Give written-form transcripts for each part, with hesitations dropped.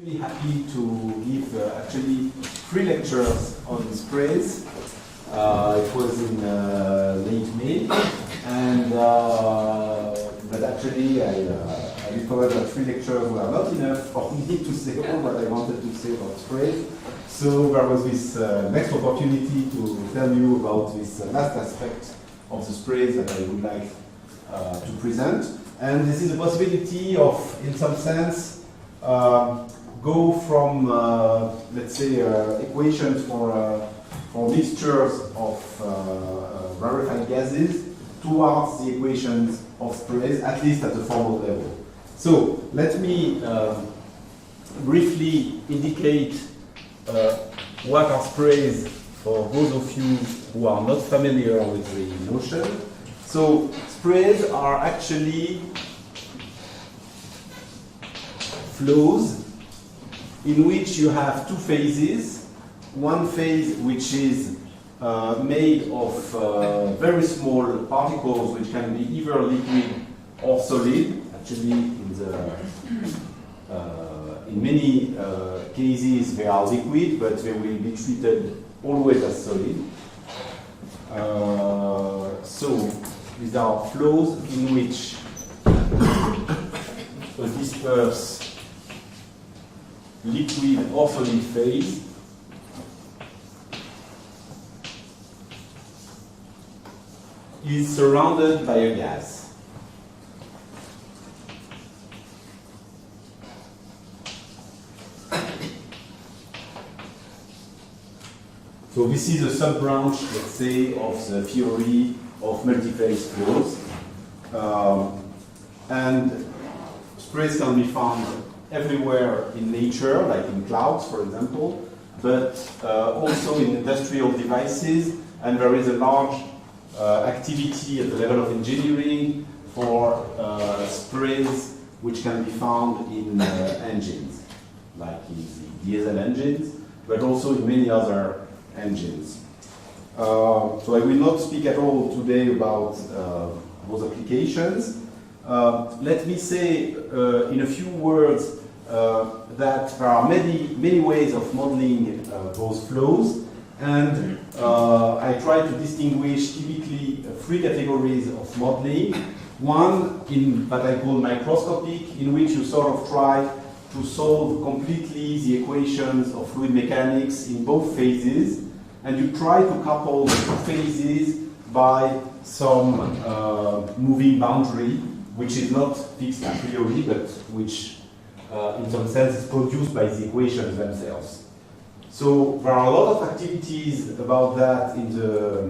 Really happy to give actually 3 lectures on sprays. It was in late May, and but actually I discovered that 3 lectures were not enough for me to say all what I wanted to say about sprays. So there was this next opportunity to tell you about this last aspect of the sprays that I would like to present. And this is a possibility of, in some sense, go from, let's say, equations for mixtures of rarefied gases towards the equations of sprays, at least at the formal level. So let me briefly indicate what are sprays for those of you who are not familiar with the notion. So sprays are actually flows in which you have 2 phases. One phase which is made of very small particles which can be either liquid or solid. Actually, in many cases they are liquid, but they will be treated always as solid. So these are flows in which a dispersed liquid or solid phase is surrounded by a gas. So this is a sub-branch, let's say, of the theory of multiphase flows. And sprays can be found everywhere in nature, like in clouds, for example, but also in industrial devices, and there is a large activity at the level of engineering for sprays which can be found in engines, like in the diesel engines, but also in many other engines. So I will not speak at all today about those applications. Let me say in a few words that there are many ways of modeling those flows, and I try to distinguish typically 3 categories of modeling. One in that I call microscopic, in which you sort of try to solve completely the equations of fluid mechanics in both phases, and you try to couple the 2 phases by some moving boundary, which is not fixed a priori, but which in some sense is produced by the equations themselves. So there are a lot of activities about that in the,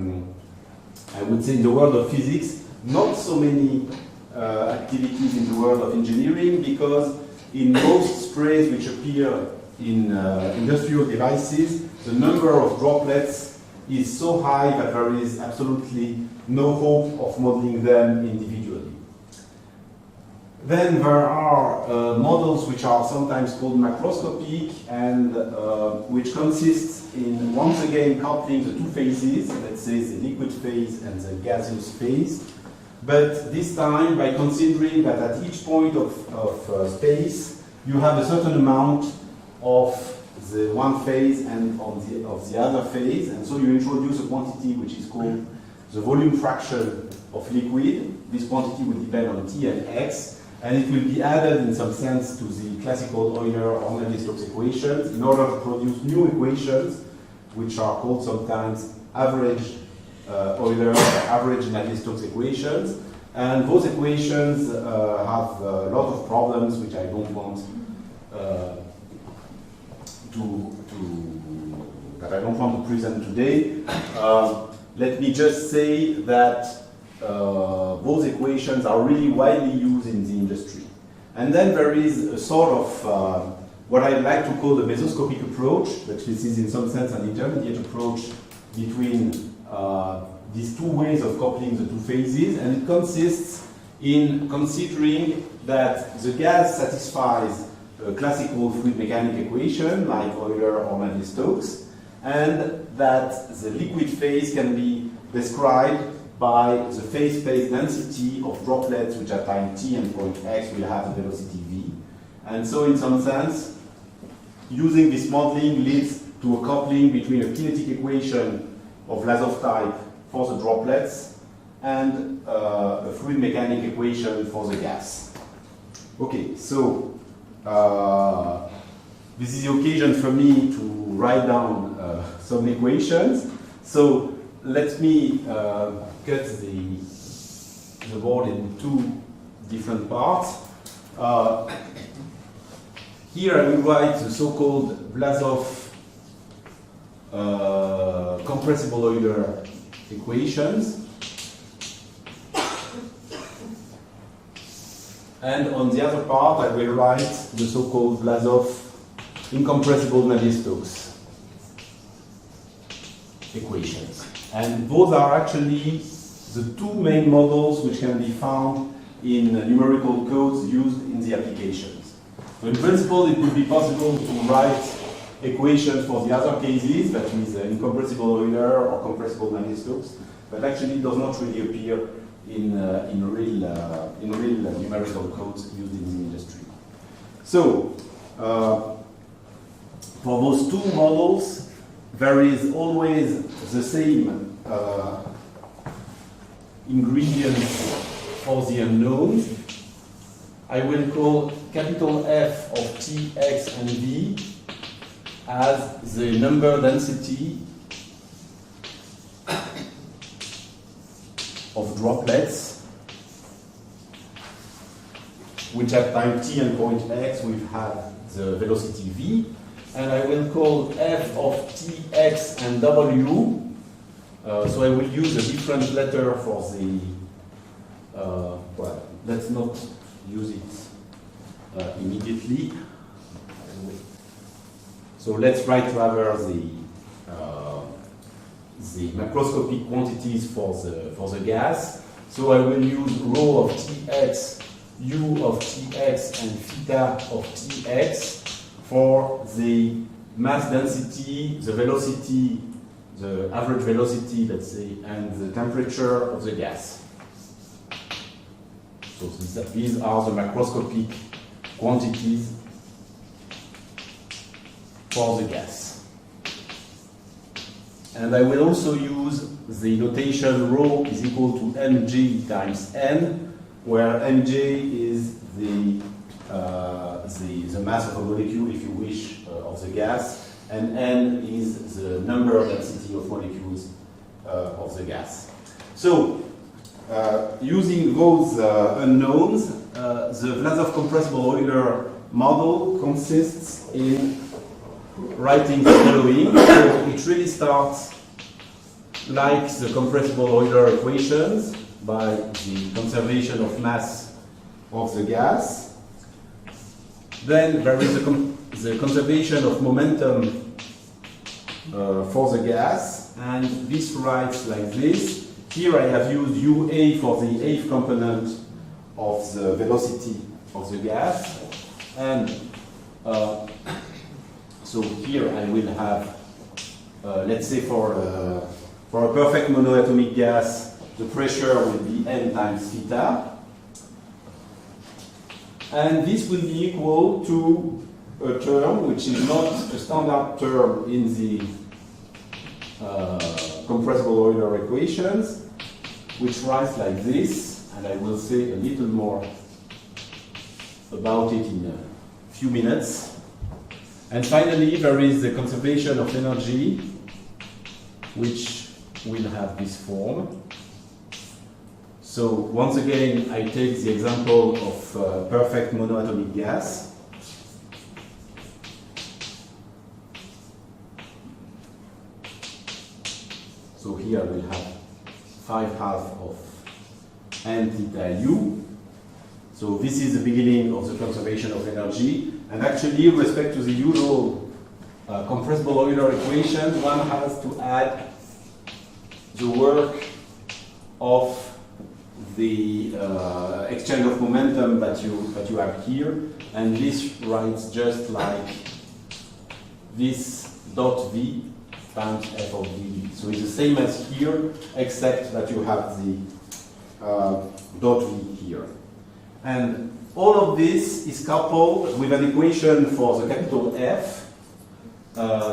I would say, in the world of physics, not so many activities in the world of engineering, because in most sprays which appear in industrial devices, the number of droplets is so high that there is absolutely no hope of modeling them individually. Then there are models which are sometimes called macroscopic, and which consists in, once again, coupling the 2 phases, let's say the liquid phase and the gaseous phase, but this time by considering that at each point of space you have a certain amount of the one phase and of the other phase, and so you introduce a quantity which is called the volume fraction of liquid. This quantity will depend on T and X, and it will be added in some sense to the classical Euler or Navier-Stokes equations in order to produce new equations, which are called sometimes average Euler or average Navier-Stokes equations. And those equations have a lot of problems which I don't want to present today. Let me just say that those equations are really widely used in the industry. And then there is a sort of what I like to call the mesoscopic approach, but this is in some sense an intermediate approach between these 2 ways of coupling the 2 phases, and it consists in considering that the gas satisfies a classical fluid mechanic equation like Euler or Navier-Stokes, and that the liquid phase can be described by the phase space density of droplets which at time t and point x will have a velocity v. And so in some sense, using this modeling leads to a coupling between a kinetic equation of Vlasov type for the droplets and a fluid mechanic equation for the gas. Okay, so this is the occasion for me to write down some equations. So let me cut the board in two different parts. Here I will write the so-called Vlasov compressible Euler equations. And on the other part I will write the so-called Vlasov incompressible Navier-Stokes equations. And those are actually the two main models which can be found in numerical codes used in the applications. So in principle, it would be possible to write equations for the other cases, that is incompressible Euler or compressible Navier-Stokes, but actually it does not really appear in real numerical codes used in the industry. So for those two models, there is always the same ingredients for the unknowns. I will call capital F of T, X, and V as the number density of droplets, which at time t and point x we have the velocity v, and I will call f of t, x, and w. So I will use a different letter for the, well, let's not use it immediately. So let's write rather the macroscopic quantities for the gas. So I will use rho of Tx, u of Tx, and theta of Tx for the mass density, the velocity, the average velocity, let's say, and the temperature of the gas. So these are the macroscopic quantities for the gas. And I will also use the notation rho is equal to mg times n, where mg is the mass of a molecule, if you wish, of the gas, and n is the number density of molecules of the gas. So, using those unknowns, the Vlasov compressible Euler model consists in writing the following. So it really starts like the compressible Euler equations by the conservation of mass of the gas. Then there is the conservation of momentum for the gas, and this writes like this. Here I have used UA for the eighth component of the velocity of the gas, and so here I will have, let's say for a perfect monoatomic gas, the pressure will be n times theta, and this will be equal to a term which is not a standard term in the compressible Euler equations, which writes like this, and I will say a little more about it in a few minutes. And finally, there is the conservation of energy, which will have this form. So once again, I take the example of perfect monoatomic gas. So here we'll have 5/2 of n theta u. So this is the beginning of the conservation of energy. And actually, with respect to the usual compressible Euler equation, one has to add the work of the exchange of momentum that you have here. And this writes just like this dot v times f of dv. So it's the same as here, except that you have the dot v here. And all of this is coupled with an equation for the capital F,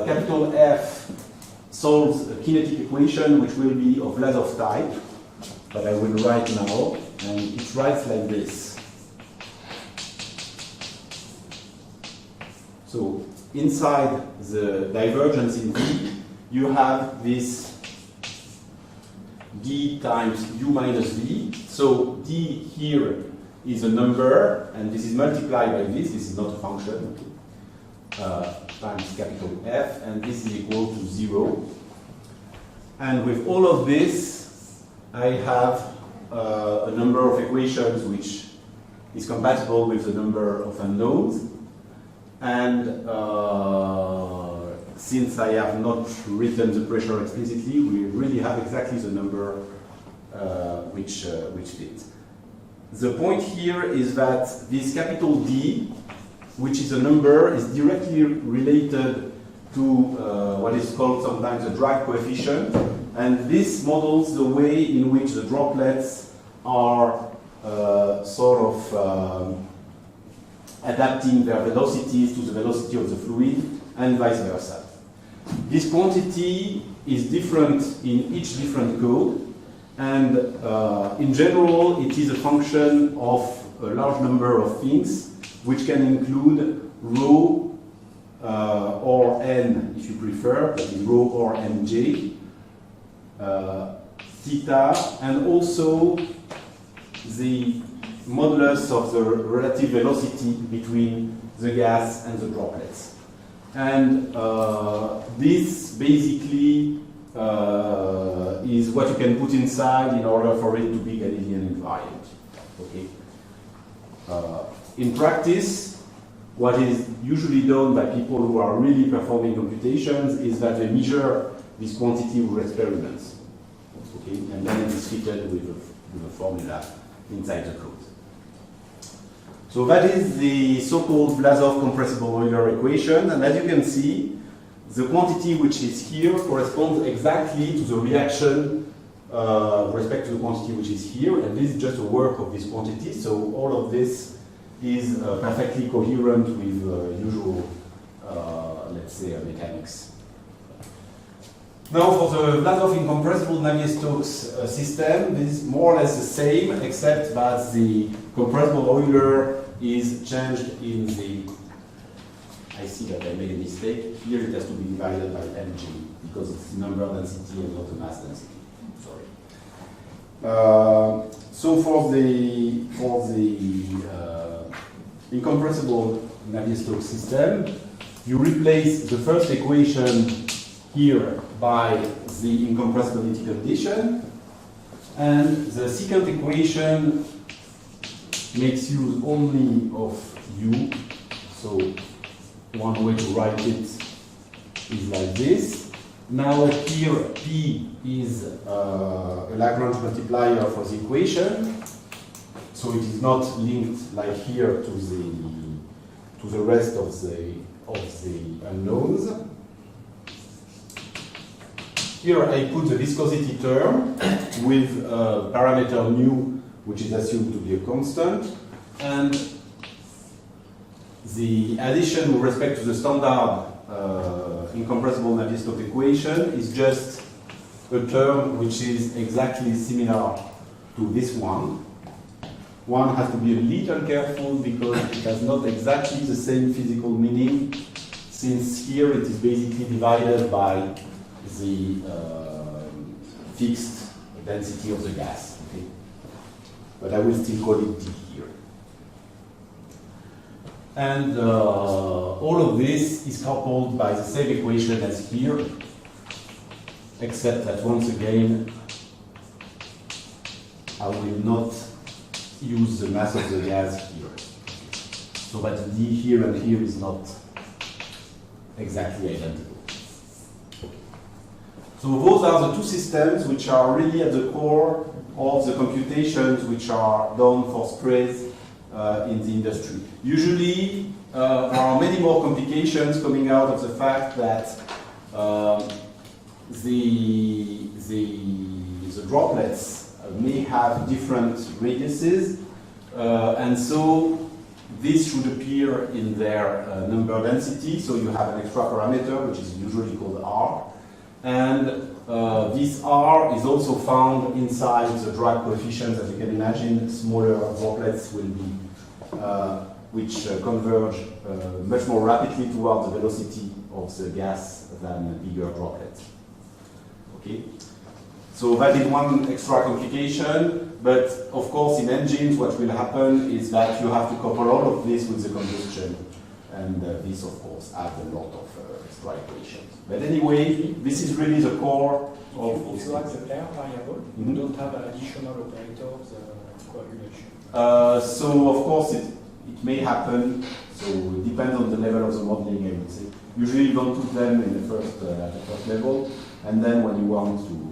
capital F solves a kinetic equation which will be of Vlasov type, that I will write now, and it writes like this. So inside the divergence in V, you have this d times u minus v. So d here is a number, and this is multiplied by this is not a function, times capital F, and this is equal to 0. And with all of this, I have a number of equations which is compatible with the number of unknowns. And since I have not written the pressure explicitly, we really have exactly the number which fits. The point here is that this capital D, which is a number, is directly related to what is called sometimes the drag coefficient, and this models the way in which the droplets are sort of adapting their velocities to the velocity of the fluid, and vice versa. This quantity is different in each different code, and in general it is a function of a large number of things, which can include rho or n if you prefer, that is rho or nj, theta, and also the modulus of the relative velocity between the gas and the droplets. And this basically is what you can put inside in order for it to be Galilean invariant. Okay. In practice, what is usually done by people who are really performing computations is that they measure this quantity with experiments. Okay, and then it is fitted with a formula inside the code. So that is the so-called Vlasov compressible Euler equation, and as you can see, the quantity which is here corresponds exactly to the reaction with respect to the quantity which is here, and this is just a work of this quantity, so all of this is perfectly coherent with usual, let's say, mechanics. Now for the Vlasov incompressible Navier-Stokes system, this is more or less the same, except that the compressible Euler is changed in the, I see that I made a mistake, here it has to be divided by mg, because it's the number density and not the mass density, sorry. So for the incompressible Navier-Stokes system, you replace the first equation here by the incompressibility condition, and the second equation makes use only of u. So one way to write it is like this. Now here P is a Lagrange multiplier for the equation, so it is not linked like here to the rest of the unknowns. Here I put the viscosity term with parameter mu, which is assumed to be a constant, and the addition with respect to the standard incompressible Navier-Stokes equation is just a term which is exactly similar to this one. One has to be a little careful because it has not exactly the same physical meaning, since here it is basically divided by the fixed density of the gas. Okay? But I will still call it D here. And all of this is coupled by the same equation as here, except that once again, I will not use the mass of the gas here. So that the D here and here is not exactly identical. So those are the two systems which are really at the core of the computations which are done for sprays in the industry. Usually, there are many more complications coming out of the fact that the droplets may have different radiuses, and so this should appear in their number density. So you have an extra parameter, which is usually called R. And this R is also found inside the drag coefficients. As you can imagine, smaller droplets will be, which converge much more rapidly towards the velocity of the gas than bigger droplets. Okay? So that is one extra complication, but of course in engines what will happen is that you have to couple all of this with the combustion, and this of course adds a lot of extra equations. But anyway, this is really the core of... If you like the pair variable, you don't have additional operators coagulation. So of course it may happen, so it depends on the level of the modeling, I would say. Usually you don't put them in the first, at the first level, and then when you want to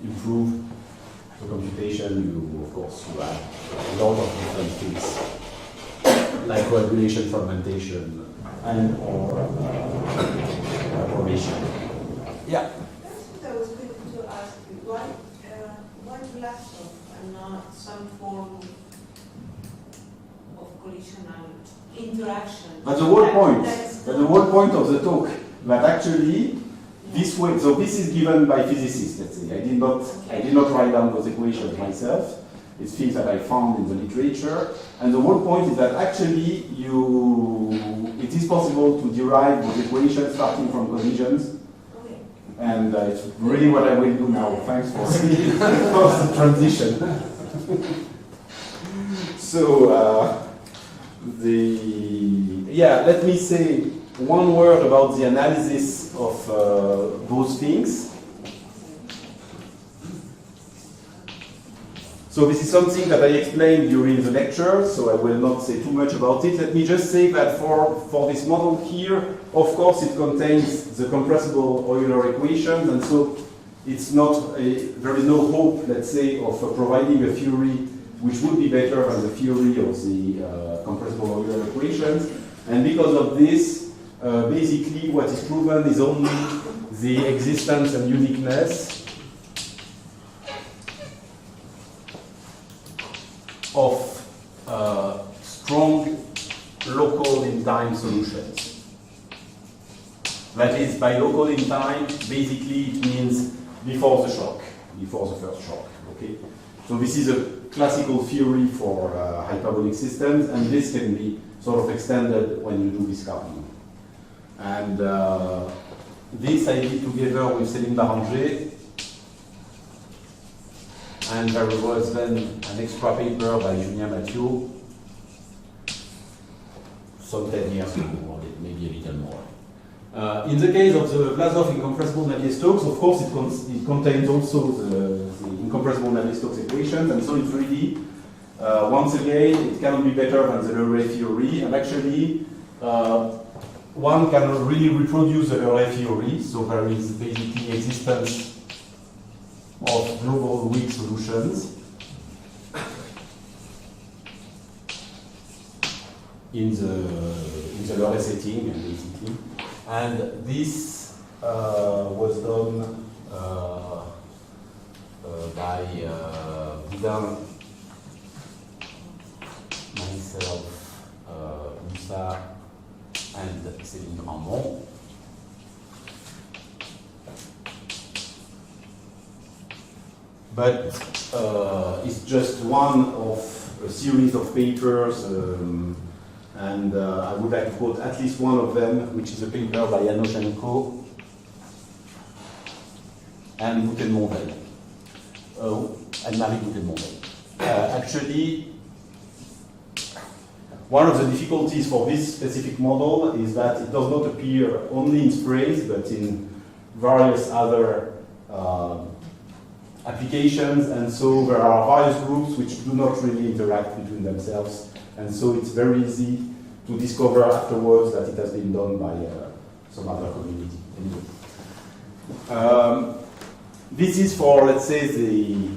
improve the computation, you of course you add a lot of different things, like coagulation, fermentation, and or formation. Yeah? That's what I was going to ask you. Why Vlasov and not some form of collisional interaction? But the whole point of the talk, that actually this way, so this is given by physicists, let's say. I did not write down those equations myself. It's things that I found in the literature. And the whole point is that actually it is possible to derive those equations starting from collisions. Okay. And it's really what I will do now. Thanks for the transition. So, let me say one word about the analysis of those things. So this is something that I explained during the lecture, so I will not say too much about it. Let me just say that for this model here, of course it contains the compressible Euler equations, and so it's not there is no hope, let's say, of providing a theory which would be better than the theory of the compressible Euler equations. And because of this, basically what is proven is only the existence and uniqueness of strong local in time solutions. That is, by local in time, basically it means before the shock, before the first shock. Okay? So this is a classical theory for hyperbolic systems, and this can be sort of extended when you do discoupling. And this I did together with Céline Barranger, and there was then an extra paper by Julien Mathieu some 10 years ago, or maybe a little more. In the case of the Vlasov incompressible Navier-Stokes, of course it contains also the incompressible Navier-Stokes equations, and so it's really, once again, it cannot be better than the Leray theory, and actually one can really reproduce the Leray theory, so there is basically existence of global weak solutions in the Leray setting, basically. And this was done by Boudin, myself, Moussa, and Céline Rambon. But it's just one of a series of papers, and I would like to quote at least one of them, which is a paper by Yanoshenko and Guten-Mondel, and Marie Guten-Mondel. Actually, one of the difficulties for this specific model is that it does not appear only in sprays, but in various other applications, and so there are various groups which do not really interact between themselves, and so it's very easy to discover afterwards that it has been done by some other community. Anyway. This is for, let's say, the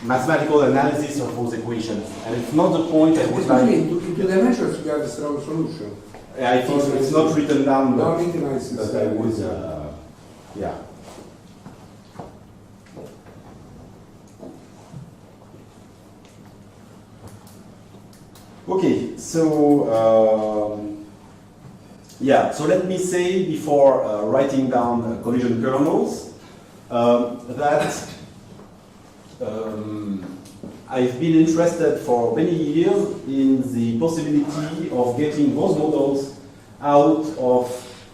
mathematical analysis of those equations, and it's not the point I would like. In two dimensions, you have a strong solution. I think so. It's not written down, but I would, yeah. Okay, so yeah, so let me say before writing down collision kernels that I've been interested for many years in the possibility of getting those models out of,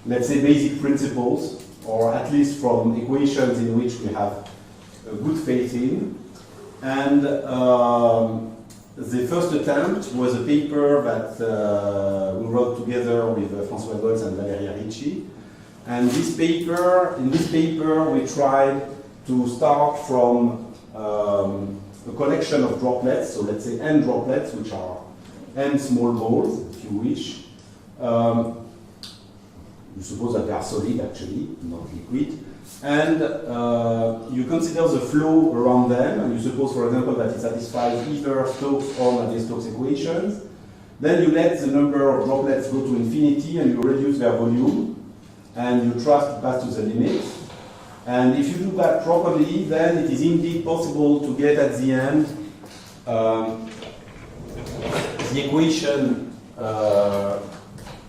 let's say, basic principles, or at least from equations in which we have good faith in. And the first attempt was a paper that we wrote together with François Golse and Valeria Ricci. And in this paper, we tried to start from a collection of droplets, so let's say n droplets, which are n small balls, if you wish. You suppose that they are solid, actually, not liquid. And you consider the flow around them, and you suppose, for example, that it satisfies either Stokes or Navier-Stokes equations. Then you let the number of droplets go to infinity, and you reduce their volume, and you trust to pass to the limit. And if you do that properly, then it is indeed possible to get at the end the equation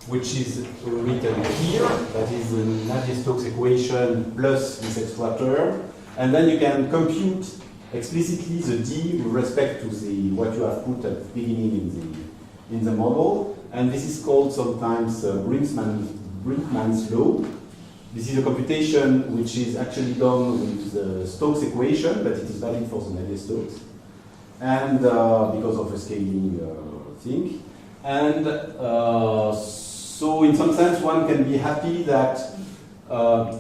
which is written here, that is the Navier-Stokes equation plus this extra term, and then you can compute explicitly the d with respect to the what you have put at the beginning in the model, and this is called sometimes Brinkman's law. This is a computation which is actually done with the Stokes equation, but it is valid for the Navier-Stokes, and because of the scaling thing, and so in some sense one can be happy that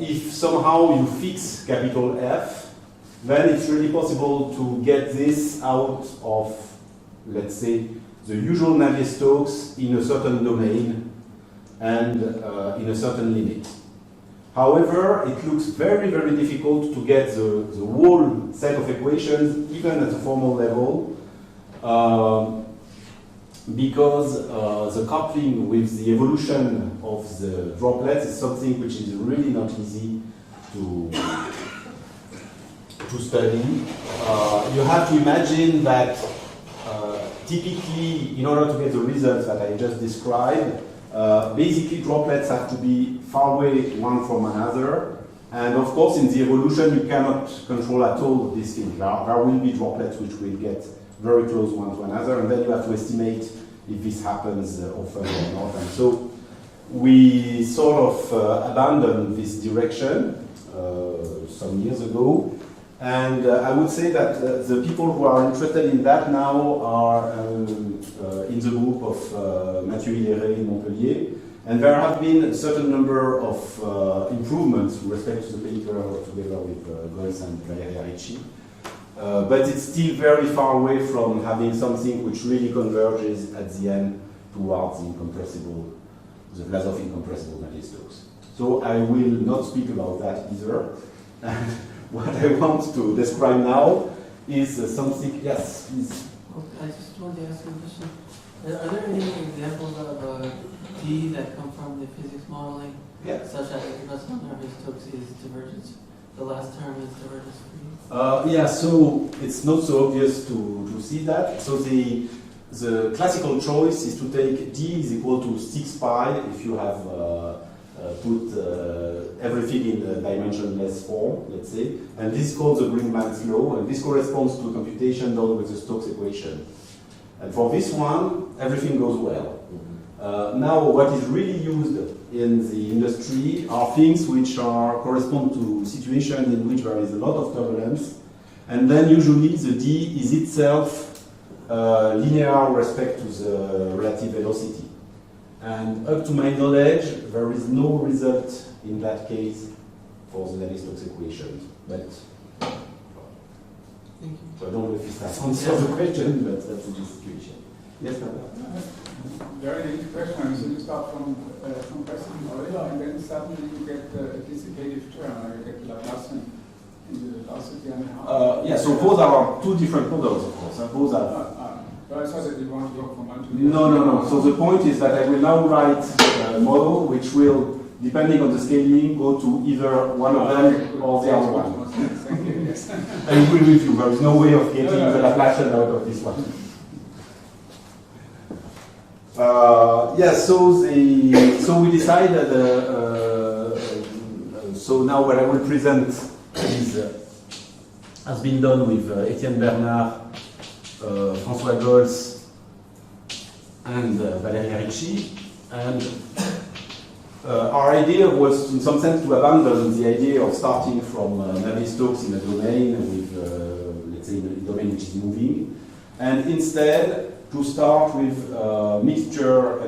if somehow you fix capital F, then it's really possible to get this out of, let's say, the usual Navier-Stokes in a certain domain and in a certain limit. However, it looks very, very difficult to get the whole set of equations, even at the formal level, because the coupling with the evolution of the droplets is something which is really not easy to study. You have to imagine that typically, in order to get the results that I just described, basically droplets have to be far away one from another. And of course, in the evolution, you cannot control at all these things. There will be droplets which will get very close one to another, and then you have to estimate if this happens often or not. And so we sort of abandoned this direction some years ago. And I would say that the people who are interested in that now are in the group of Mathieu Hilleret in Montpellier. And there have been a certain number of improvements with respect to the paper together with Golse and Valeria Ricci. But it's still very far away from having something which really converges at the end towards the incompressible, the Vlasov incompressible Navier-Stokes. So I will not speak about that either. And what I want to describe now is something, yes, please. I just wanted to ask you a question. Are there any examples of D that come from the physics modeling, such as Knudsen Navier-Stokes is divergence? The last term is divergence free? Yeah, so it's not so obvious to see that. So the classical choice is to take D is equal to 6 pi if you have put everything in a dimensionless form, let's say. And this is called the Brinkman's law, and this corresponds to a computation done with the Stokes equation. And for this one, everything goes well. Now, what is really used in the industry are things which correspond to situations in which there is a lot of turbulence, and then usually the D is itself linear with respect to the relative velocity. And up to my knowledge, there is no result in that case for the Navier-Stokes equation. But Thank you. so I don't know if this answers the question, but that's the situation. Yes, madam. Very neat question. So you start from compressing Euler, and then suddenly you get a dissipative term, or you get Laplace in the velocity and how. Yeah, so those are two different models, of course. Both are. But I thought that you want to go from one to the No. So the point is that I will now write a model which will, depending on the scaling, go to either one of them or the other one. Thank you. Yes. I agree with you. There is no way of getting the Laplacian out of this one. Yes, so we decided, so now what I will present is, has been done with Etienne Bernard, François Golse, and Valeria Ricci, and our idea was in some sense to abandon the idea of starting from Navier-Stokes in a domain with, let's say, a domain which is moving, and instead to start with an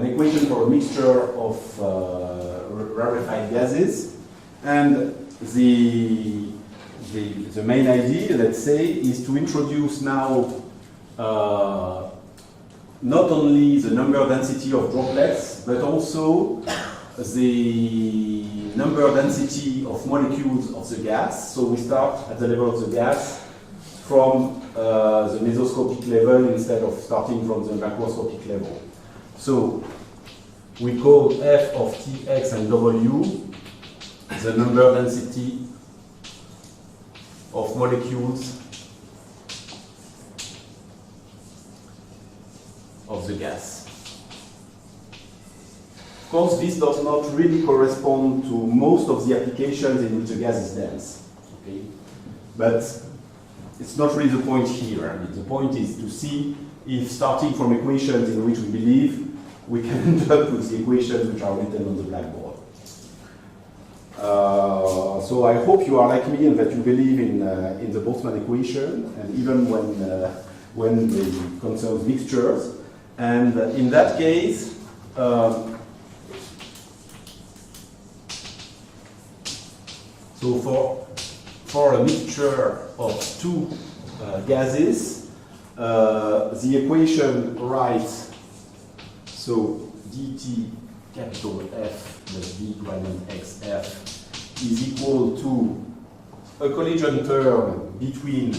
equation for a mixture of rarefied gases. And the main idea, let's say, is to introduce now not only the number density of droplets, but also the number density of molecules of the gas. So we start at the level of the gas from the mesoscopic level instead of starting from the macroscopic level. So we call f of t, x, and w the number density of molecules of the gas. Of course, this does not really correspond to most of the applications in which the gas is dense. Okay? But it's not really the point here. I mean, the point is to see if, starting from equations in which we believe, we can end up with the equations which are written on the blackboard. So I hope you are like me and that you believe in the Boltzmann equation, and even when it concerns mixtures. And in that case, so for a mixture of two gases, the equation writes, so dt capital F plus d gradient xf is equal to a collision term between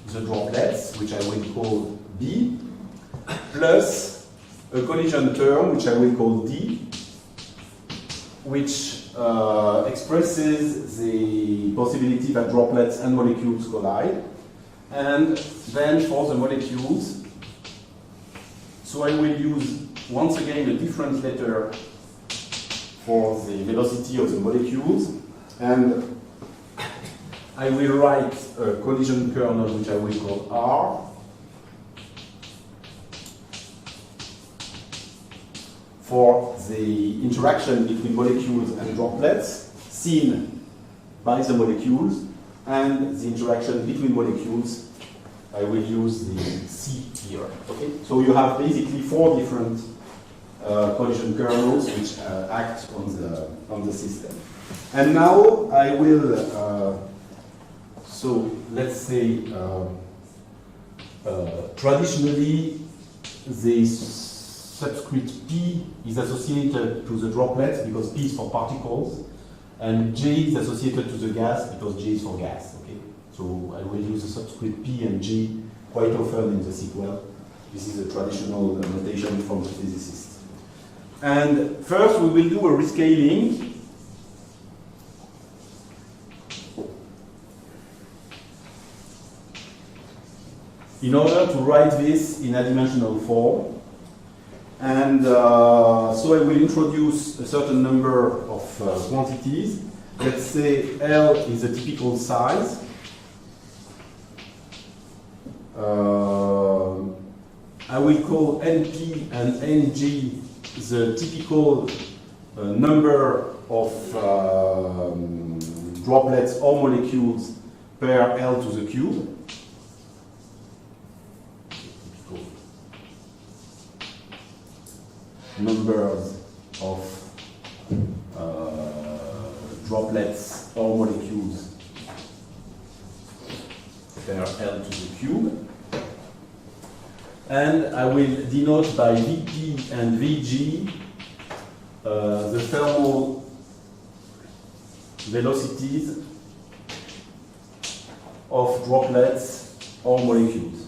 the droplets, which I will call B, plus a collision term, which I will call D, which expresses the possibility that droplets and molecules collide. And then for the molecules, so I will use once again a different letter for the velocity of the molecules, and I will write a collision kernel which I will call R for the interaction between molecules and droplets seen by the molecules, and the interaction between molecules, I will use the C here. Okay? So you have basically four different collision kernels which act on the system. And now I will, so let's say, traditionally the subscript P is associated to the droplets because P is for particles, and J is associated to the gas because J is for gas. Okay? So I will use the subscript P and G quite often in the sequel. This is a traditional notation from the physicists. And first we will do a rescaling. In order to write this in adimensional form. And so I will introduce a certain number of quantities. Let's say L is a typical size. I will call NP and NG the typical number of droplets or molecules per L to the cube. Numbers of droplets or molecules per L to the cube. And I will denote by Vp and Vg the thermal velocities of droplets or molecules.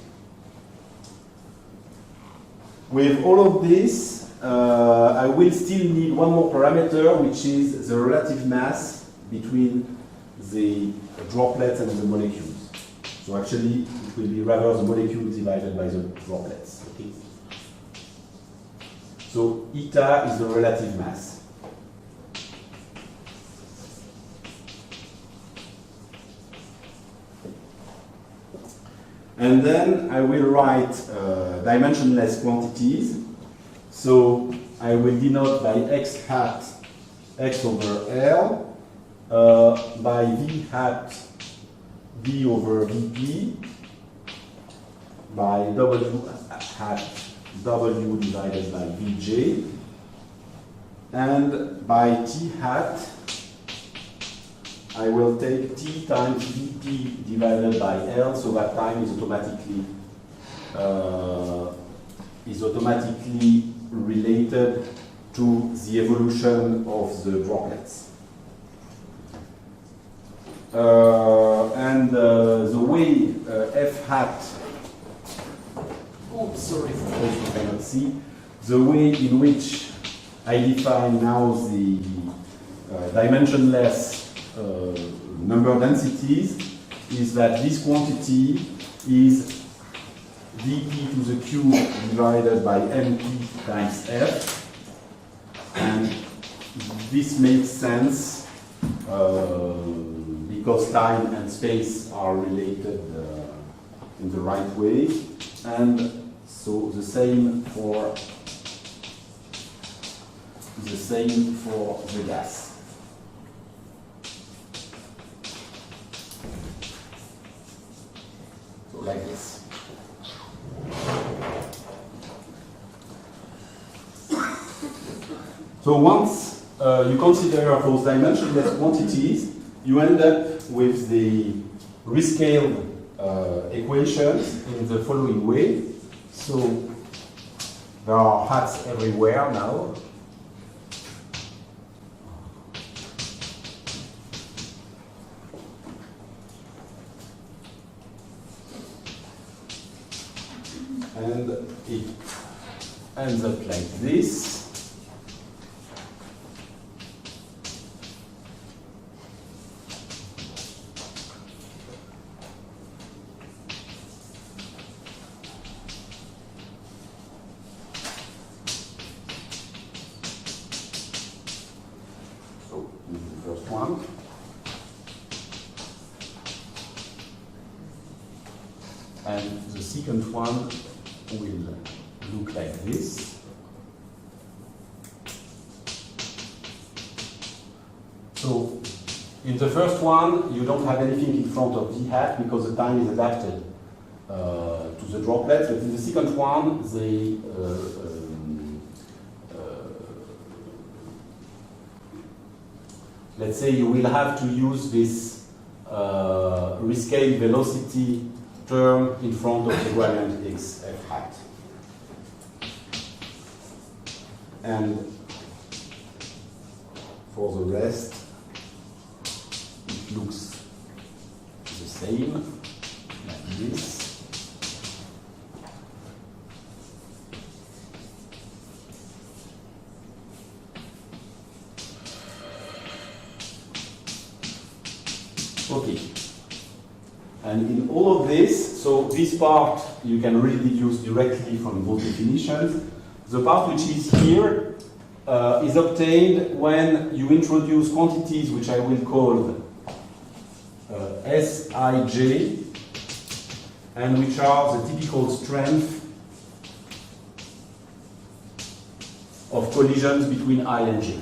With all of this, I will still need one more parameter, which is the relative mass between the droplets and the molecules. So actually, it will be rather the molecules divided by the droplets. Okay? So eta is the relative mass. And then I will write dimensionless quantities. So I will denote by x hat x over L, by v hat v over vp, by w hat w divided by vj, and by t hat I will take t times vp divided by L, so that time is automatically related to the evolution of the droplets. The way f hat, oh sorry for those who cannot see, the way in which I define now the dimensionless number densities is that this quantity is dp to the cube divided by mp times f, and this makes sense because time and space are related in the right way, and so the same for the gas. So like this. So once you consider those dimensionless quantities, you end up with the rescaled equations in the following way. So there are hats everywhere now. And it ends up like this. So this is the first one. And the second one will look like this. So in the first one, you don't have anything in front of d hat because the time is adapted to the droplets. But in the second one, let's say you will have to use this rescaled velocity term in front of the gradient x f hat. And for the rest, it looks the same, like this. Okay. And in all of this, so this part you can really deduce directly from both definitions. The part which is here is obtained when you introduce quantities which I will call Sij, and which are the typical strength of collisions between I and J.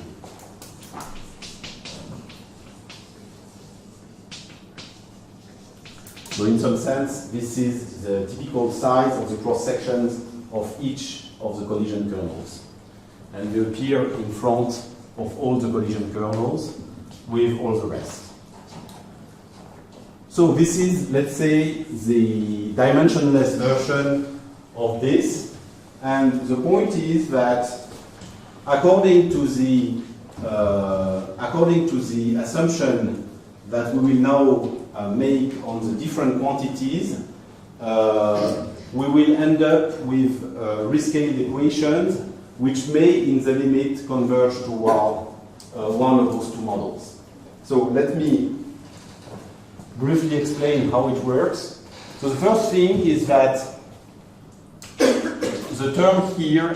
So in some sense, this is the typical size of the cross-sections of each of the collision kernels. And they appear in front of all the collision kernels with all the rest. So this is, let's say, the dimensionless version of this. And the point is that according to the assumption that we will now make on the different quantities, we will end up with rescaled equations which may, in the limit, converge toward one of those two models. So let me briefly explain how it works. So the first thing is that the term here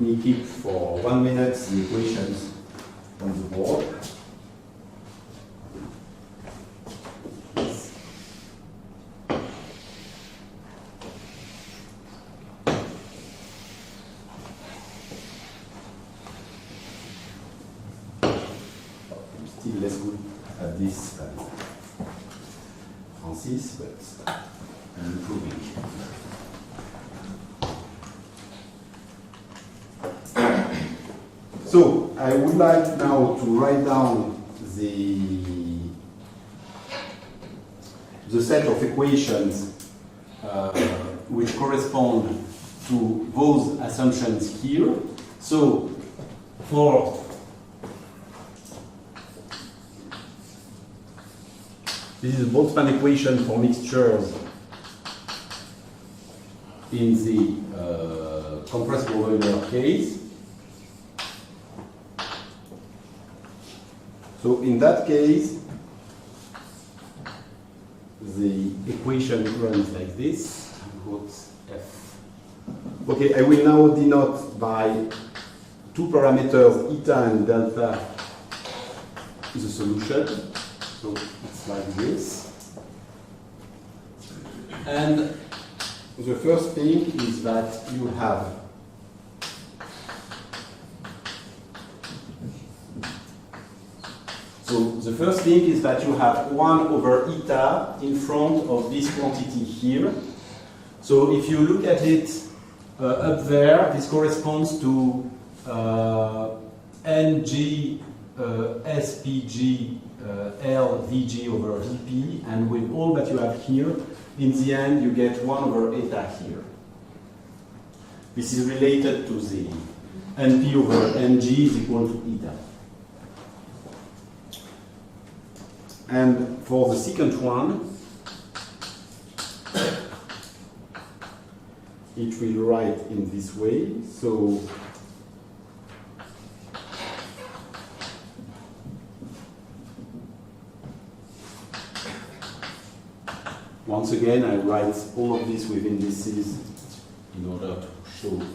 let me keep for 1 minute the equations on the board. I'm still less good at this than Francis, but I'm improving. So I would like now to write down the set of equations which correspond to those assumptions here. So for this is a Boltzmann equation for mixtures in the compressible Euler case. So in that case, the equation runs like this. F. Okay, I will now denote by two parameters, eta and delta, the solution. So it's like this. And the first thing is that you have the first thing is that you have 1 over eta in front of this quantity here. So if you look at it up there, this corresponds to Ng SPG L Vg over Vp, and with all that you have here, in the end you get 1 over eta here. This is related to the Np over Ng is equal to eta. And for the second one, it will write in this way. So once again, I write all of this with indices in order to show the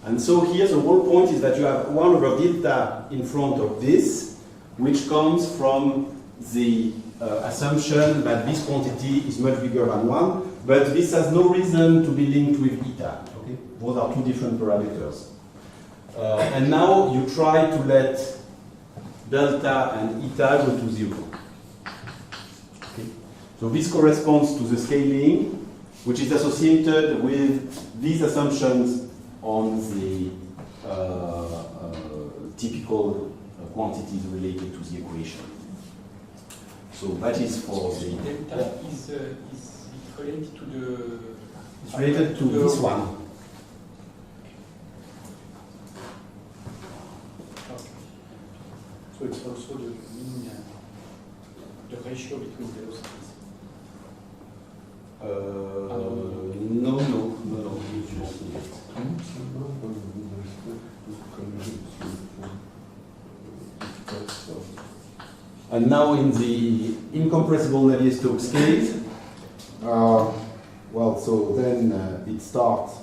And so here the whole point is that you have 1 over delta in front of this, which comes from the assumption that this quantity is much bigger than 1, but this has no reason to be linked with eta. Okay? Those are two different parameters. And now you try to let delta and eta go to 0. Okay? So this corresponds to the scaling, which is associated with these assumptions on the typical quantities related to the equation. So that is for the delta is related to the. It's related to this one. Okay. So it's also the mean, the ratio between velocities. No. And now in the incompressible Navier-Stokes case, well, so then it starts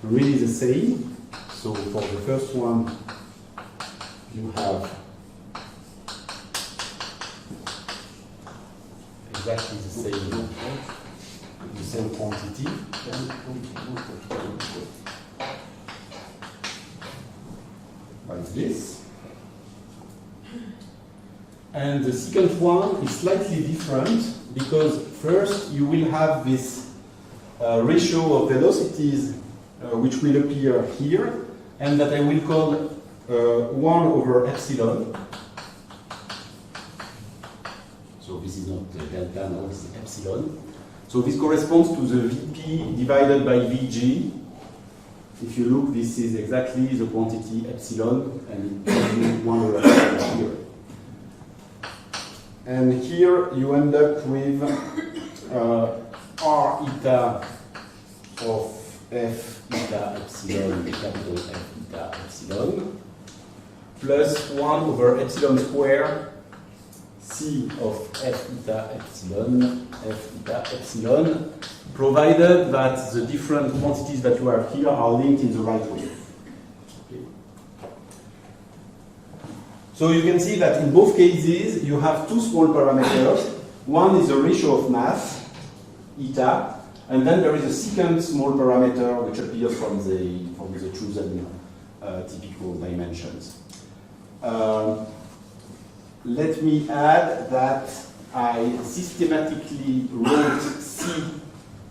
really the same. So for the first one, you have exactly the same quantity. Like this. And the second one is slightly different because first you will have this ratio of velocities which will appear here and that I will call 1 over epsilon. So this is not delta, no, this is epsilon. So this corresponds to the Vp divided by Vg. if you look, this is exactly the quantity epsilon, and it gives you 1 over epsilon here. And here you end up with r eta of f eta epsilon, capital F eta epsilon, plus 1 over epsilon square c of f eta epsilon, provided that the different quantities that you have here are linked in the right way. Okay. So you can see that in both cases you have two small parameters. One is the ratio of mass, eta, and then there is a second small parameter which appears from the chosen typical dimensions. Let me add that I systematically wrote C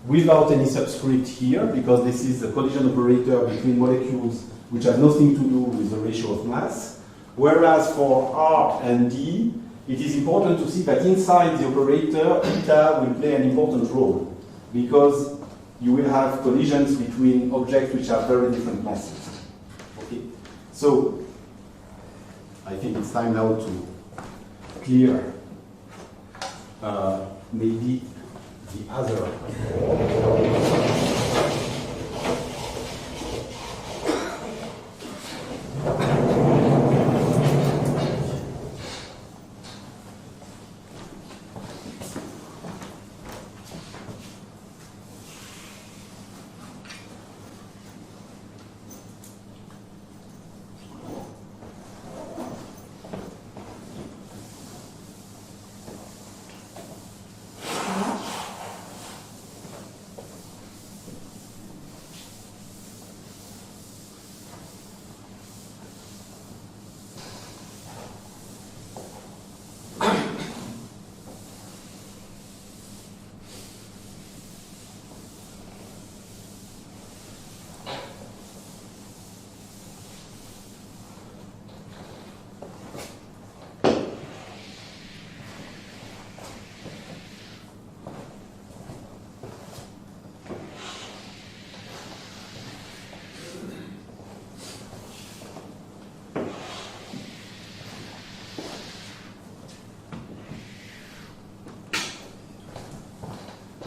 without any subscript here, because this is a collision operator between molecules which has nothing to do with the ratio of mass. Whereas for R and D, it is important to see that inside the operator, eta will play an important role, because you will have collisions between objects which have very different masses. Okay, so I think it's time now to clear maybe the other.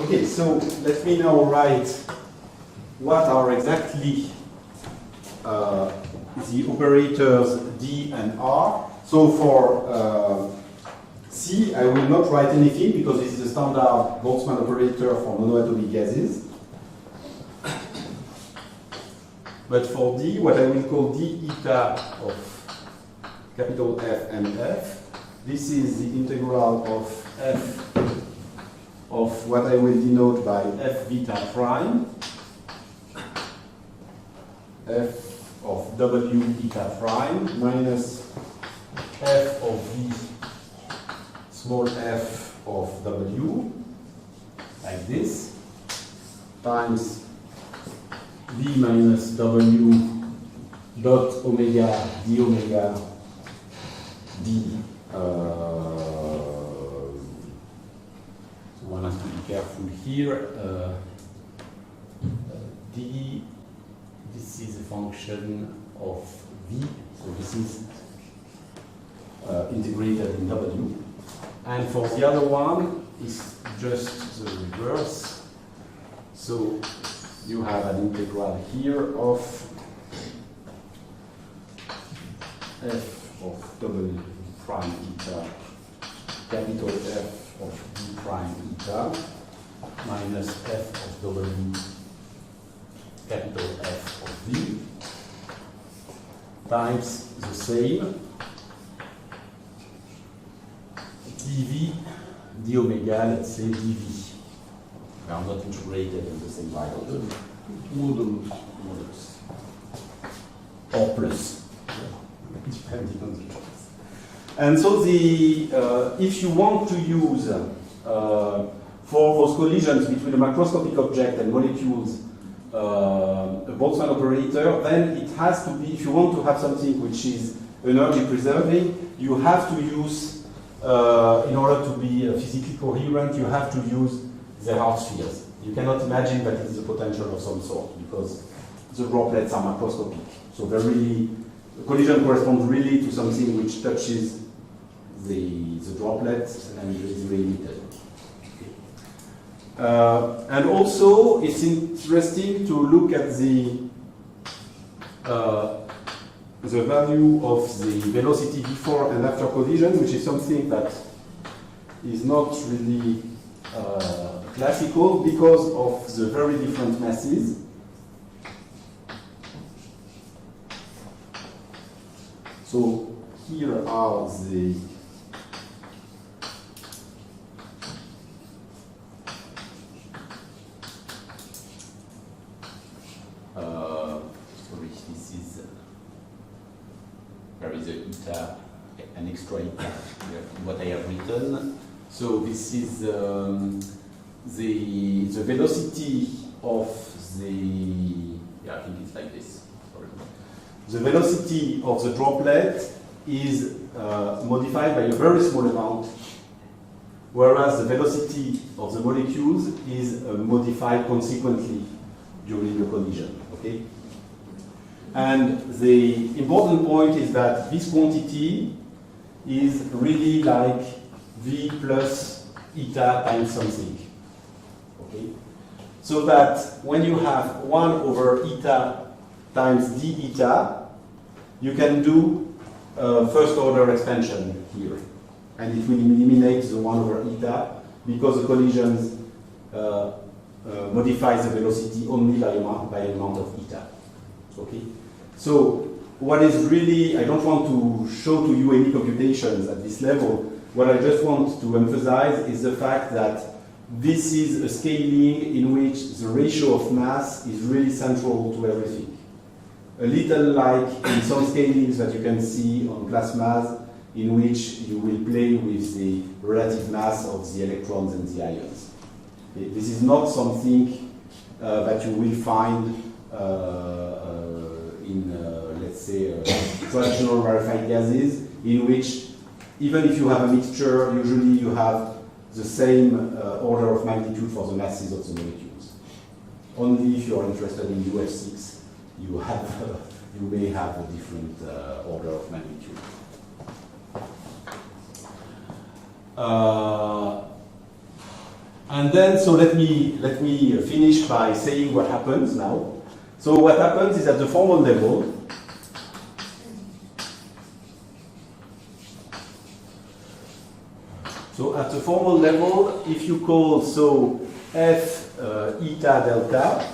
Okay, so let me now write what are exactly the operators D and R. So for C, I will not write anything because this is a standard Boltzmann operator for monoatomic gases. But for D, what I will call D eta of capital F and F, this is the integral of F of what I will denote by F beta prime, F of W beta prime, minus F of V small f of W, like this, times V minus W dot omega d omega d. So one has to be careful here. D, this is a function of V, so this is integrated in W. And for the other one, it's just the reverse. So you have an integral here of f of W prime eta, capital F of D prime eta, minus f of W, capital F of V, times the same dV, d omega, let's say dV. They are not integrated in the same variable. Modulus. Or plus. Depending on the choice. And so the if you want to use for those collisions between a macroscopic object and molecules a Boltzmann operator, then it has to be, if you want to have something which is energy preserving, you have to use in order to be physically coherent, you have to use the hard spheres. You cannot imagine that it is a potential of some sort, because the droplets are macroscopic. So the collision corresponds really to something which touches the droplets and is really limited. And also, it's interesting to look at the value of the velocity before and after collision, which is something that is not really classical because of the very different masses. So here are the sorry, this is there is a eta, an extra eta, what I have written. So this is the velocity of I think it's like this. Sorry. The velocity of the droplet is modified by a very small amount, whereas the velocity of the molecules is modified consequently during the collision. Okay? And the important point is that this quantity is really like V plus eta times something. Okay? So that when you have 1 over eta times d eta, you can do first order expansion here. And it will eliminate the 1 over eta because the collisions modifies the velocity only by amount of eta. Okay? So what is really, I don't want to show to you any computations at this level. What I just want to emphasize is the fact that this is a scaling in which the ratio of mass is really central to everything. A little like in some scalings that you can see on plasmas, in which you will play with the relative mass of the electrons and the ions. Okay? This is not something that you will find in, let's say, traditional rarefied gases, in which even if you have a mixture, usually you have the same order of magnitude for the masses of the molecules. Only if you are interested in UF6, you may have a different order of magnitude. And then, so let me finish by saying what happens now. So what happens is at the formal level, if you call F eta delta,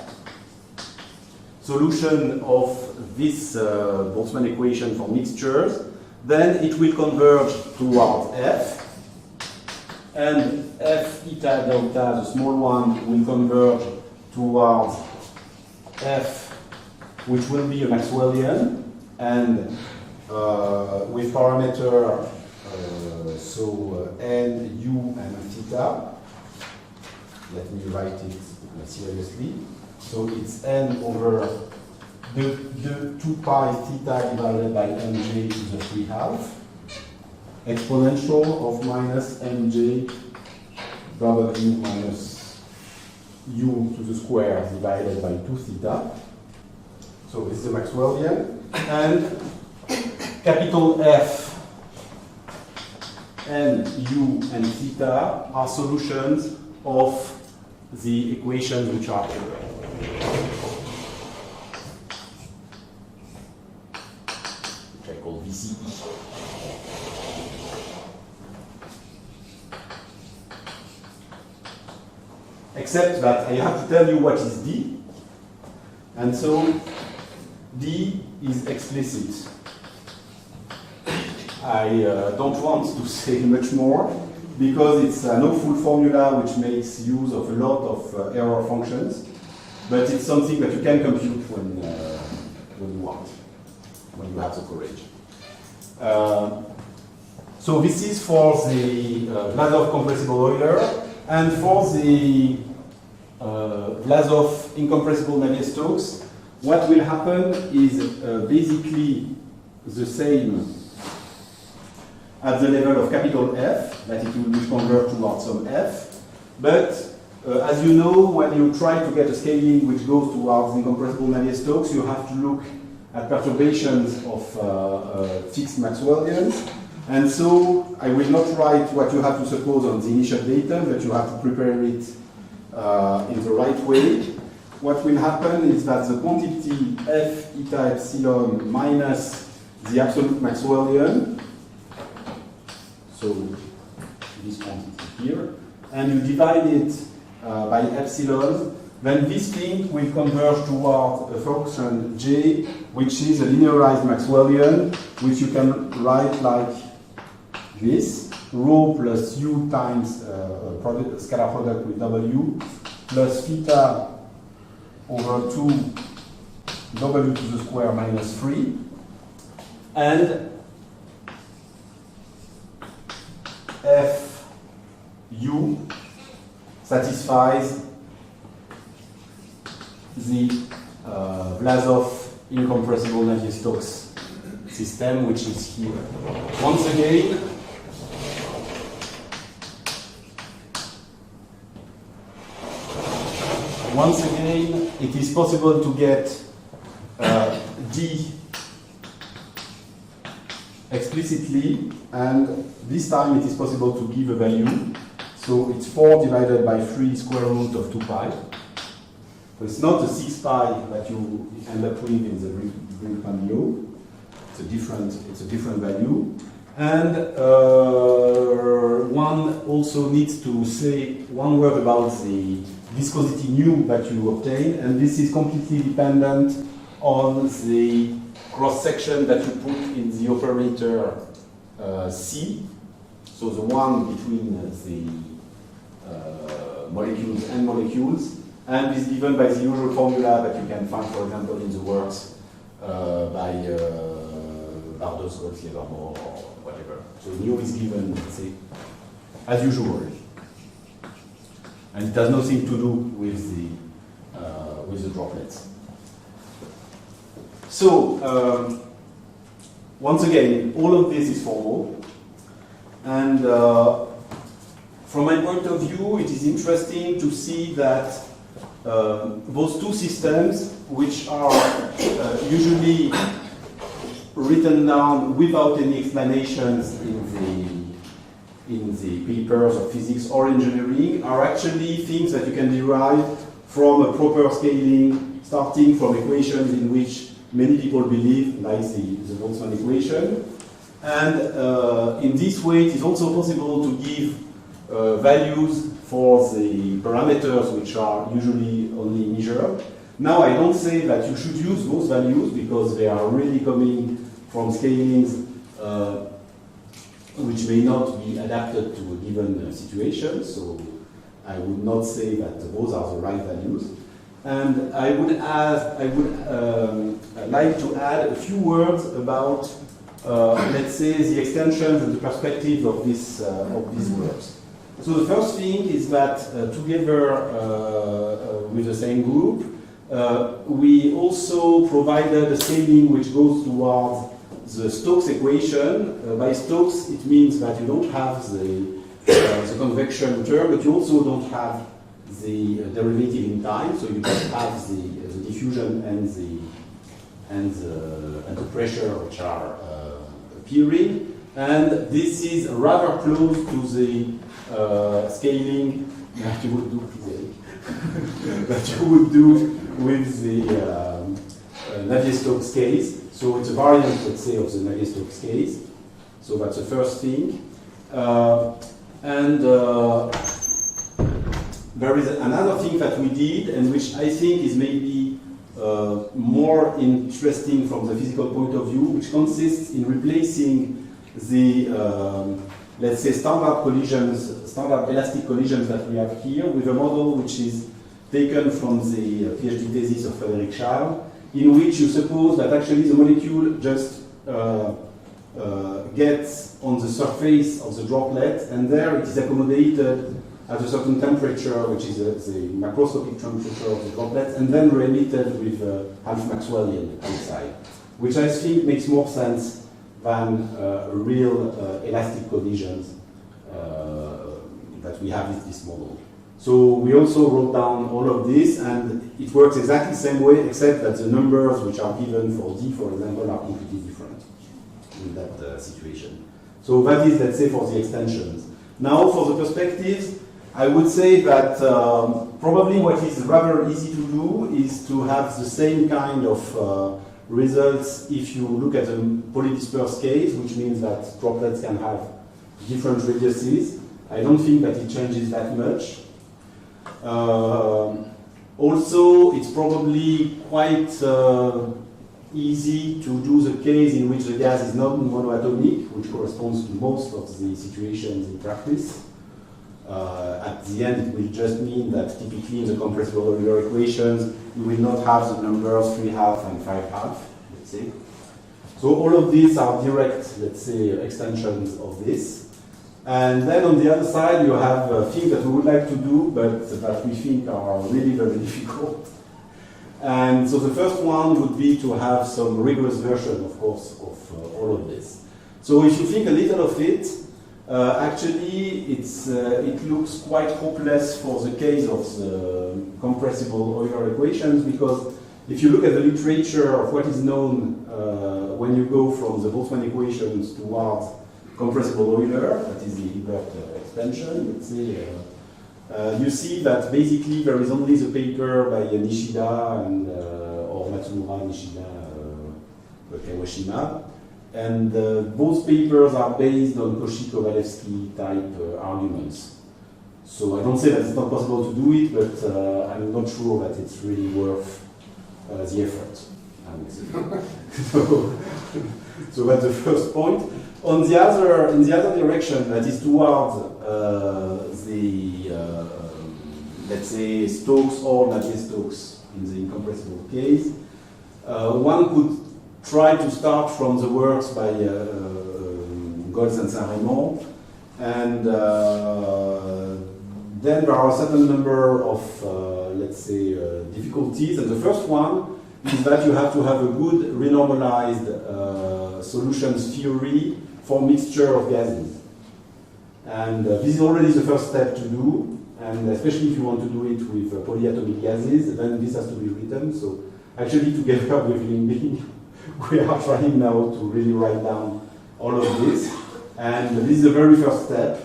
solution of this Boltzmann equation for mixtures, then it will converge towards F, and F eta delta, the small one, will converge towards F, which will be a Maxwellian, and with parameter n, u, and theta. Let me write it seriously. So it's n over the 2 pi theta divided by mj to the 3/2, exponential of minus mj w minus u to the square divided by 2 theta. So this is the Maxwellian. And capital F and u and theta are solutions of the equations which are here. Which I call VCE. Except that I have to tell you what is D. And so D is explicit. I don't want to say much more because it's a no-full formula which makes use of a lot of error functions, but it's something that you can compute when you want, when you have the courage. So this is for the Vlasov compressible Euler, and for the Vlasov incompressible Navier-Stokes, what will happen is basically the same at the level of capital F, that it will converge towards some F, but as you know, when you try to get a scaling which goes towards incompressible Navier-Stokes, you have to look at perturbations of fixed Maxwellians. And so I will not write what you have to suppose on the initial datum, but you have to prepare it in the right way. What will happen is that the quantity f eta epsilon minus the absolute Maxwellian, so this quantity here, and you divide it by epsilon, then this thing will converge toward a function j, which is a linearized Maxwellian, which you can write like this: rho plus u times scalar product with w plus theta over 2 w to the square minus 3, and f u satisfies the Vlasov incompressible Navier-Stokes system, which is here. Once again, it is possible to get D explicitly, and this time it is possible to give a value. So it's 4 divided by 3 square root of 2 pi. So it's not the 6 pi that you end up with in the Brinkman law. It's a different value. And one also needs to say one word about the viscosity nu that you obtain, and this is completely dependent on the cross-section that you put in the operator C, so the one between the molecules and molecules, and is given by the usual formula that you can find, for example, in the works by Bardos, Golse, or whatever. So nu is given, let's say, as usual. And it has nothing to do with the droplets. So, once again, all of this is formal. And from my point of view, it is interesting to see that those two systems, which are usually written down without any explanations in the papers of physics or engineering, are actually things that you can derive from a proper scaling, starting from equations in which many people believe, like the Boltzmann equation. And in this way, it is also possible to give values for the parameters which are usually only measured. Now, I don't say that you should use those values because they are really coming from scalings which may not be adapted to a given situation. So I would not say that those are the right values. And I would like to add a few words about, let's say, the extensions and the perspectives of these works. So the first thing is that together with the same group, we also provided a scaling which goes towards the Stokes equation. By Stokes, it means that you don't have the convection term, but you also don't have the derivative in time, so you just have the diffusion and the pressure which are appearing, and this is rather close to the scaling that you would do with the Navier-Stokes case. So it's a variant, let's say, of the Navier-Stokes case. So that's the first thing. There is another thing that we did, and which I think is maybe more interesting from the physical point of view, which consists in replacing the, let's say, standard elastic collisions that we have here with a model which is taken from the PhD thesis of Frederick Charles, in which you suppose that actually the molecule just gets on the surface of the droplet, and there it is accommodated at a certain temperature, which is the macroscopic temperature of the droplet, and then re-emitted with half Maxwellian outside, which I think makes more sense than real elastic collisions that we have with this model. So we also wrote down all of this, and it works exactly the same way, except that the numbers which are given for D, for example, are completely different in that situation. So that is, let's say, for the extensions. Now, for the perspectives, I would say that probably what is rather easy to do is to have the same kind of results if you look at a polydispersed case, which means that droplets can have different radiuses. I don't think that it changes that much. Also, it's probably quite easy to do the case in which the gas is not monoatomic, which corresponds to most of the situations in practice. At the end, it will just mean that typically in the compressible Euler equations, you will not have the numbers 3/2 and 5/2, let's say. So all of these are direct, let's say, extensions of this. And then on the other side, you have things that we would like to do, but that we think are really very difficult. And so the first one would be to have some rigorous version, of course, of all of this. So if you think a little of it, actually it looks quite hopeless for the case of the compressible Euler equations, because if you look at the literature of what is known when you go from the Boltzmann equations towards compressible Euler, that is the Hilbert extension, let's say, you see that basically there is only the paper by Nishida and or Matsumura, Nishida, Kawashima, and both papers are based on Cauchy-Kovalevsky type arguments. So I don't say that it's not possible to do it, but I'm not sure that it's really worth the effort. So that's the first point. In the other direction, that is towards let's say Stokes or Navier-Stokes in the incompressible case, one could try to start from the works by Golse and Saint-Raymond, and then there are a certain number of, let's say, difficulties, and the first one is that you have to have a good renormalized solutions theory for mixture of gases. And this is already the first step to do, and especially if you want to do it with polyatomic gases, then this has to be written. So actually together with Limbing, we are trying now to really write down all of this. And this is the very first step,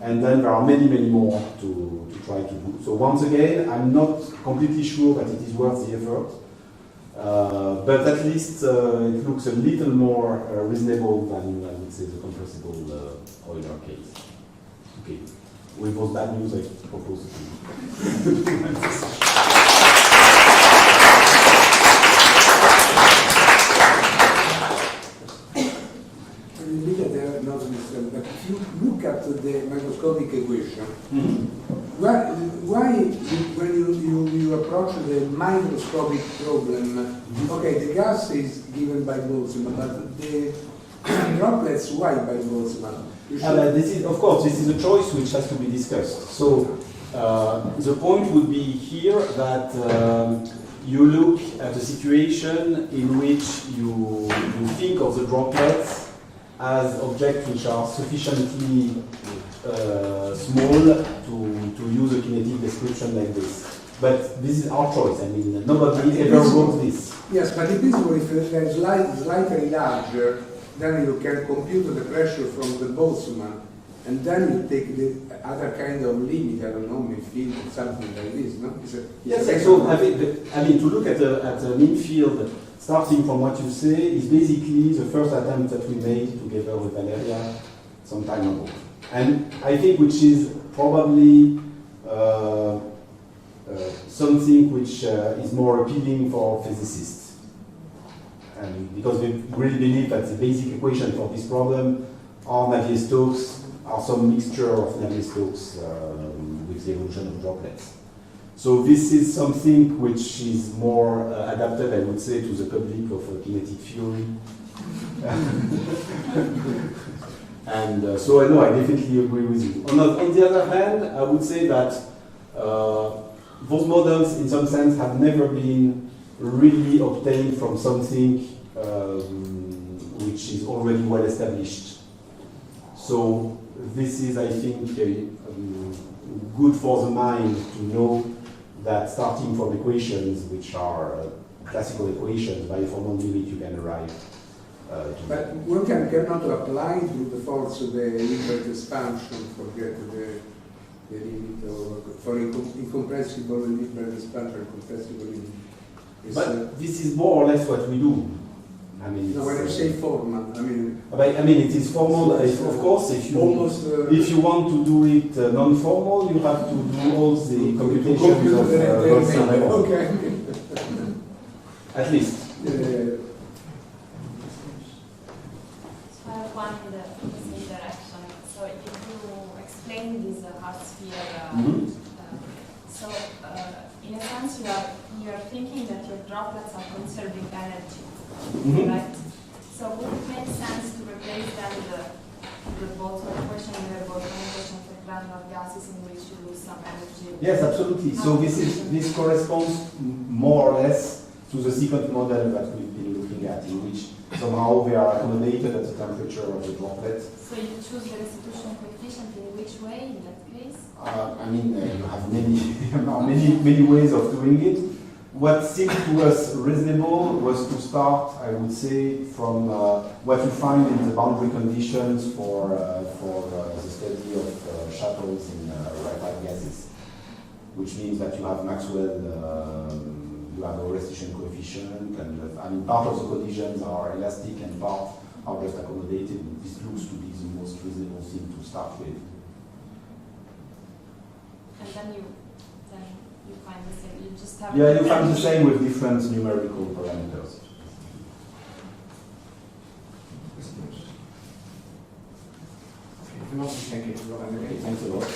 and then there are many, many more to try to do. So once again, I'm not completely sure that it is worth the effort. But at least it looks a little more reasonable than, I would say, the compressible Euler case. Okay. With those bad news, I propose to but if you look at the microscopic equation, why when you approach the microscopic problem, okay, the gas is given by Boltzmann, but the droplets, why by Boltzmann? This is, of course, this is a choice which has to be discussed. So the point would be here that you look at a situation in which you think of the droplets as objects which are sufficiently small to use a kinetic description like this. But this is our choice. I mean, nobody ever wrote this. Yes, but it is if they're slightly larger, then you can compute the pressure from the Boltzmann, and then you take the other kind of limit, I don't know, mean field or something like this, no? Yes, so I mean, to look at a mean field, starting from what you say, is basically the first attempt that we made together with Valeria some time ago. And I think which is probably something which is more appealing for physicists. And because we really believe that the basic equation for this problem are Navier-Stokes, are some mixture of Navier-Stokes with the evolution of droplets. So this is something which is more adapted, I would say, to the public of kinetic theory. And so I know I definitely agree with you. On the other hand, I would say that those models, in some sense, have never been really obtained from something which is already well established. So this is, I think, good for the mind to know that starting from equations, which are classical equations, by a formal limit you can arrive to. But one cannot apply to the force of the Hilbert expansion, forget the limit for incompressible Hilbert expansion, compressible limit. But this is more or less what we do. I mean, no, when I say formal, I mean it is formal. Of course, if you almost, if you want to do it non-formal, you have to do all the computations of Boltzmann. Okay. At least. So I have one in the same direction. So if you explain this hard sphere, so in a sense you are thinking that your droplets are conserving energy, right? So would it make sense to replace then the Boltzmann equation with the Boltzmann equation for granular gases in which you lose some energy? Yes, absolutely. So this corresponds more or less to the second model that we've been looking at, in which somehow they are accommodated at the temperature of the droplet. So you choose the restitution coefficient in which way in that case? You have many ways of doing it. What seemed to us reasonable was to start, I would say, from what you find in the boundary conditions for the study of shuttles in rarefied gases, which means that you have Maxwell, you have a restriction coefficient, and part of the collisions are elastic and part are just accommodated. This looks to be the most reasonable thing to start with. And then you find the same. You just have. Yeah, you find the same with different numerical parameters. Thank you. Thanks a lot.